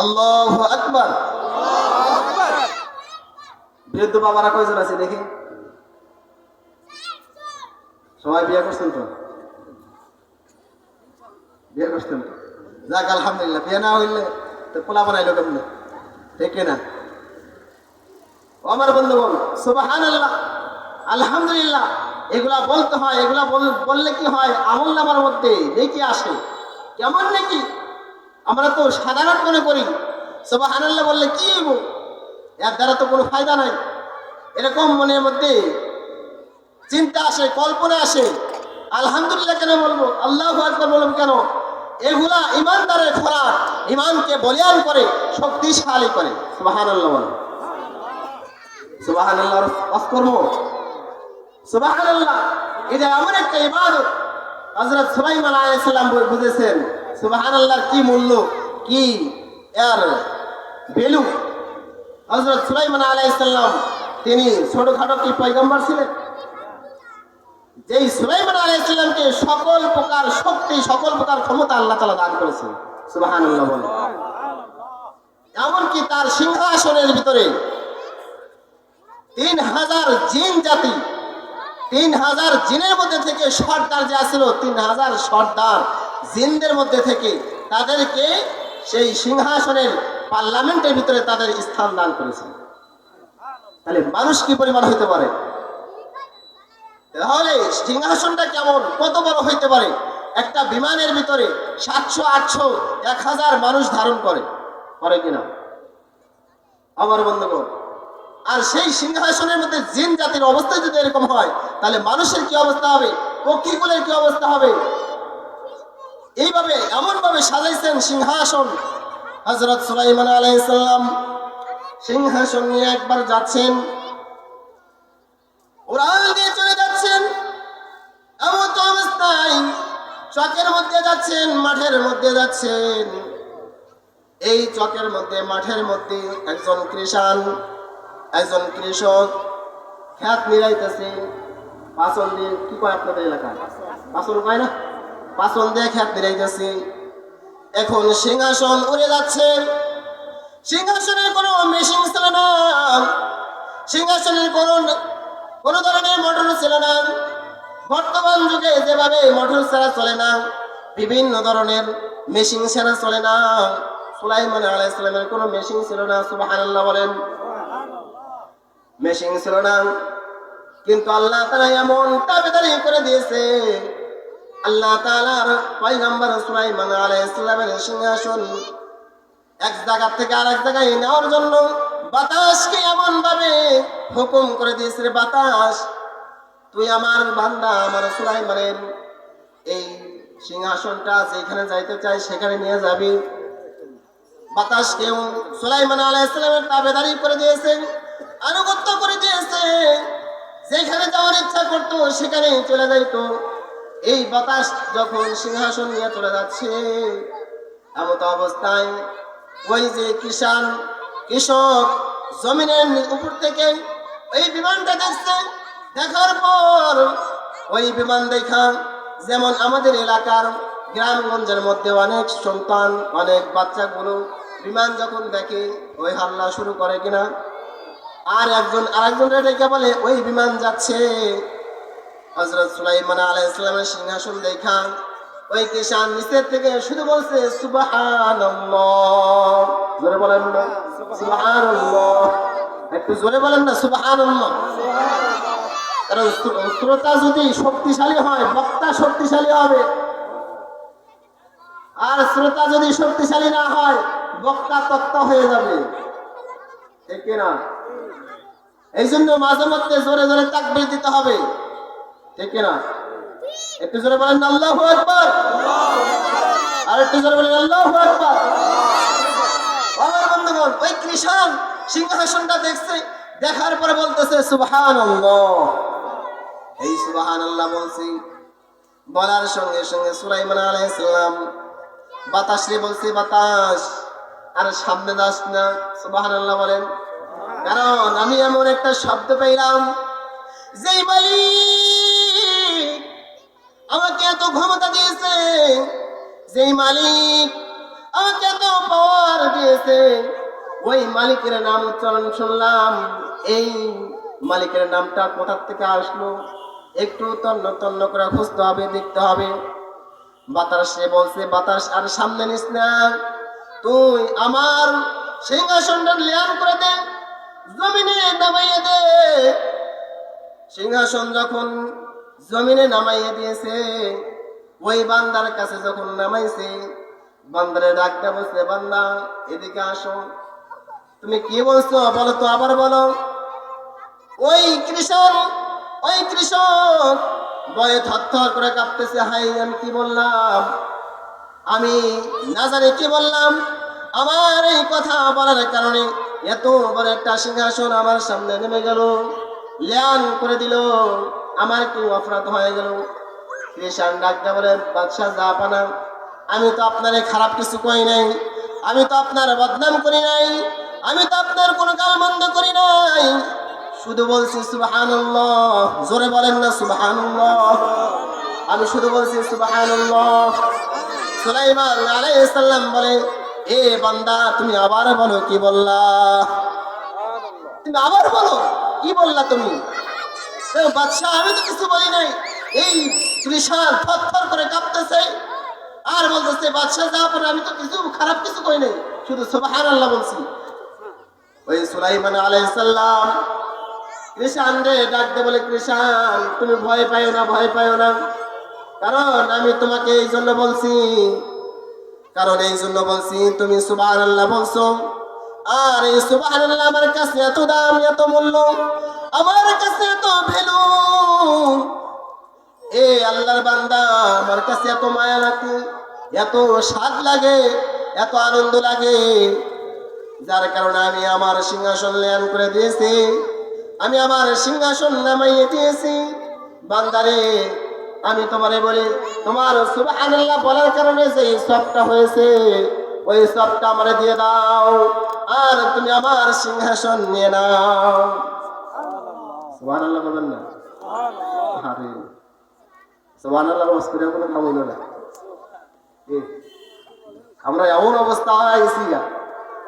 আল্লাহু আকবার। বৃদ্ধ বাবারা কয়জন আছে দেখি? সবাই বিয়ে করছেন তো? বিয়ে করছেন তো? যাক আলহামদুলিল্লাহ। বিয়ে না হইলে তো পোলা বানাইলো কেমনে? ঠিক না? আমার বন্ধুগণ, সুবহানাল্লাহ, আলহামদুলিল্লাহ, এগুলা বলতে হয়। এগুলা বললে কি হয়? আমল নামার মধ্যে নেকি আসে। কেমন নেকি? আমরা তো সাধারণ মনে করি সুবহানাল্লাহ বললে কি হইব, এর দ্বারা তো কোনো ফায়দা নাই, এরকম মনের মধ্যে চিন্তা আসে, কল্পনা আসে। আলহামদুলিল্লাহ কেন বলবো, আল্লাহু আকবার বলবো কেন? এগুলা ইমানদারের খোরাক, ইমানকে বলিয়ান করে, শক্তিশালী করে। সুবহানাল্লাহ বলেন। সুবহানাল্লাহর অস্কর্ম, সুবহানাল্লাহ, এটা এমন একটা ইবাদত হযরত সুলাইমান আলাইহিস সালাম বুঝেছেন সুবহানাল্লাহর কি মূল্য, কি এর ভ্যালু। হযরত সুলাইমান আলাইহিস সালাম তিনি ছোটখাটো কি পয়গম্বর ছিলেন? যেই সুলাইমান আলাইহিস সালামকে সকল প্রকার শক্তি, সকল প্রকার ক্ষমতা আল্লাহ তাআলা দান করেছেন। সুবহানাল্লাহ বলেন। এমনকি তার সিংহাসনের ভিতরে 3000 জিন জাতি, 3000 জিনের মধ্যে থেকে সর্দার যে আসলো, 3000 সর্দার জিনদের মধ্যে থেকে তাদেরকে সেই সিংহাসনের পার্লামেন্টের ভিতরে তাদের স্থান দান করেছেন। তাহলে মানুষ কি পরিমাণ হইতে পারে? তাহলে সিংহাসনটা কেমন, কত বড় হইতে পারে? একটা বিমানের ভিতরে 700, 800, 1000 মানুষ ধারণ করে, পারে কিনা আমার বন্ধুগণ? আর সেই সিংহাসনের মধ্যে জিন জাতির অবস্থা যদি এরকম হয়, তাহলে মানুষের কি অবস্থা হবে, পক্ষীগুলোর কি অবস্থা হবে? এইভাবে এমন ভাবে সাজাইছেন সিংহাসন। হযরত সুলাইমান আলাইহিস সালাম সিংহাসন নিয়ে একবার যাচ্ছেন, উড়াল দিয়ে চলে যাচ্ছেন। এমন তো অবস্থায় চকের মধ্যে যাচ্ছেন, মাঠের মধ্যে যাচ্ছেন। এই চকের মধ্যে, মাঠের মধ্যে একজন কৃষক খেত নিরাইতেছে। পাচন দিয়ে, কি কয় আপনাদের এলাকায় পাচন কয় না? পাচন দিয়ে খেত নিরাইতেছে। এখন সিংহাসন উড়ে যাচ্ছে। সিংহাসনের কোনো মেশিন ছিল না, সিংহাসনের কোন ধরনের মোটর ছিল না। বর্তমান যুগে যেভাবে মোটর ছাড়া চলে না, বিভিন্ন ধরনের মেশিন ছাড়া চলে না, সুলাইমান আলাইহিস সালামের কোনো মেশিন ছিল না। সুবহানাল্লাহ বলেন। মেশিন ছিল না, কিন্তু আল্লাহ তাআলা এমন তাবেদারি করে দিয়েছে। আল্লাহ তাআলার পয়গম্বর সুলাইমান আলাইহিস সালামের সিংহাসন এক জায়গা থেকে আরেক জায়গায় নেওয়ার জন্য বাতাসকে এমন ভাবে হুকুম করে দিয়েছে, বাতাস তুই আমার বান্দা, আমার সুলাইমানের এই সিংহাসনটা যেখানে যাইতে চাই সেখানে নিয়ে যাবি। বাতাসকেও সুলাইমান আলাইহিস সালামের তাবেদারি করে দিয়েছে, আনুগত্য করে দিয়েছে। যেখানে যাওয়ার ইচ্ছা করতো সেখানে চলে যাইতো। এই বাতাস যখন সিংহাসন নিয়ে চলে যাচ্ছে, এমত অবস্থায় ওই যে কৃষক জমিনের উপর থেকে ওই বিমানটা দেখছে। দেখার পর ওই বিমান দেখা, যেমন আমাদের এলাকার গ্রামগঞ্জের মধ্যে অনেক সন্তান, অনেক বাচ্চাগুলো বিমান যখন দেখে ওই হাল্লা শুরু করে কিনা, আর একজন আরেকজনের ডেকে বলে ওই বিমান যাচ্ছে। হযরত সুলাইমান আলাইহিস সালামের সিংহাসন দেখা ওই কিষান নিচের থেকে শুধু বলছে সুবহানাল্লাহ। জোরে বলেন না সুবহানাল্লাহ, একটু জোরে বলেন না সুবহানাল্লাহ। কারণ শ্রোতা যদি শক্তিশালী হয়, বক্তা শক্তিশালী হবে, আর শ্রোতা যদি শক্তিশালী না হয়, বক্তা তক্তা হয়ে যাবে, ঠিক না? এই জন্য মাঝে মধ্যে জোরে জোরে তাকবীর দিতে হবে, ঠিক না? একটু জোরে বলেন আল্লাহু আকবার, আর একটু জোরে বলেন আল্লাহু আকবার। আমার বন্ধুগণ, ওই কৃষক সিংহাসনটা দেখছে, দেখার পরে বলতেছে সুবহানাল্লাহ। এই সুবহানাল্লাহ বলছি, বলার সঙ্গে সঙ্গে সুলাইমান আলাইহিস সালাম বাতাস রে বলছে, বাতাস আর সামনে যাস না। সুবহানাল্লাহ বলেন। কারণ আমি এমন একটা শব্দ পেলাম, যেই মালিক আমাকে এত ক্ষমতা দিয়েছে, যেই মালিক আমাকে এত পাওয়ার দিয়েছে, গেছে, ওই মালিকের নাম উচ্চারণ শুনলাম। এই মালিকের নামটা কোথা থেকে আসলো একটু তন্ন তন্ন করে খুঁজতে হবে, দেখতে হবে। বাতাসে বলছে, বাতাস আর সামনে নিস না, তুই আমার সিংহাসনটা লেয়ান করে দে, জমিনে নামাইয়ে দে। সিংহাসন যখন জমিনে নামাইয়ে দিয়েছে, ওই বান্দার কাছে যখন নামাইছে, বান্দারে ডাকতে বলছে, বান্দা এদিকে আসো, তুমি কি বলছো বলো তো, আবার বলো। ওই কৃষক ভয়ে থরথর করে কাঁপতেছে, হাই আমি কি বললাম, আমি না জানি কি বললাম। আমার এই কথা বলার কারণে এত বড় একটা সিংহাসন আমার সামনে নেমে গেল, ল্যান করে দিল, আমার কি অপরাধ হয়ে গেল। কৃষাণ ডাকতে বলে, বাদশাহ জাহাপানা, আমি তো আপনার খারাপ কিছু কই নাই, আমি তো আপনার বদনাম করি নাই, আমি তো আপনার কোনো গালমন্দ করি নাই, শুধু বলছি সুবহানাল্লাহ। জোরে বলেন না সুবহানাল্লাহ। আমি শুধু বলছি সুবহানাল্লাহ। সুলাইমান আলাইহিস সালাম বলে, এ বান্দা তুমি আবার বলো কি বললা, তুমি আবার বলো কি বললা তুমি। বাদশাহ আমি তো কিছু বলি নাই। এই কৃষাণ থরথর করে কাঁপতেছে আর বলতেছে, বাদশাহ জাহাপনা আমি তো কিছু খারাপ কিছু কই নাই, শুধু সুবহানাল্লাহ বলছি। ওই সুলাইমান আলাইহিস সালাম কৃষাণ রে ডাকতে বলে, কৃষাণ তুমি ভয় পাইও না, ভয় পাইও না, কারণ আমি তোমাকে এই জন্য বলছি, তুমি সুবহানাল্লাহ বলছো, আর এই সুবহানাল্লাহ আমার কাছে এত দাম, এত মূল্য, আমার কাছে এত ভ্যালু। এ আল্লাহর বান্দা, আমার কাছে এত মায়া লাগে, এত স্বাদ লাগে, এত আনন্দ লাগে, যার কারণে আমি আমার সিংহাসন ল্যান করে দিয়েছি, আমি আমার সিংহাসন নামাইয়ে দিয়েছি। বান্দারে আমি তোমারে বলি, তোমার সুবহানাল্লাহ বলার কারণে যে সবটা হয়েছে, ওই সবটা আমারে দিয়ে দাও, আর তুমি আমার সিংহাসন নিয়ে নাও। সুবহানাল্লাহ বলেন না, আরে সুবহানাল্লাহ বলতে কোনো কাম হইল না। আমরা এমন অবস্থা হয়েছি,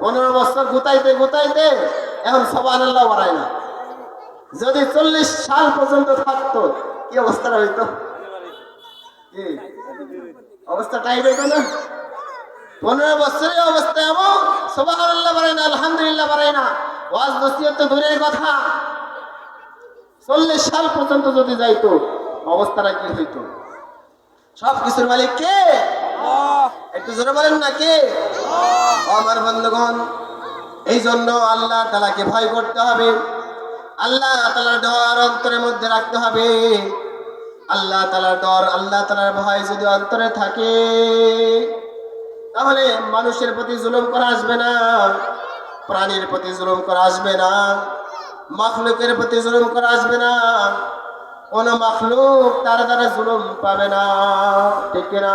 15 বছর গুতাইতে গুতাইতে এখন সুবহানাল্লাহ বাড়ায় না। যদি 40 সাল পর্যন্ত থাকতো কি অবস্থাটা হইতো, কি অবস্থা টাইট হইতো না। 15 বছরের অবস্থা এমন, সুবহানাল্লাহ বাড়ায় না, আলহামদুলিল্লাহ বাড়ায় না, ওয়াজ নসিহত তো দূরের কথা। 40 সাল পর্যন্ত যদি যাইতো অবস্থাটা কি হইতো। সব কিছুর মালিক কে? একটু জোরে বলেন না কে? আমার বন্ধুগণ, এই জন্য আল্লাহ তাআলাকে ভয় করতে হবে, আল্লাহ তাআলার ডর অন্তরের মধ্যে রাখতে হবে। আল্লাহ তাআলার ডর, আল্লাহ তাআলার ভয় যদি অন্তরে থাকে, তাহলে মানুষের প্রতি জুলুম করা আসবে না, প্রাণীর প্রতি জুলুম করা আসবে না, মাখলুকের প্রতি জুলুম করা আসবে না, কোন মাখলুক তার দ্বারা জুলুম পাবে না, ঠিক কিনা?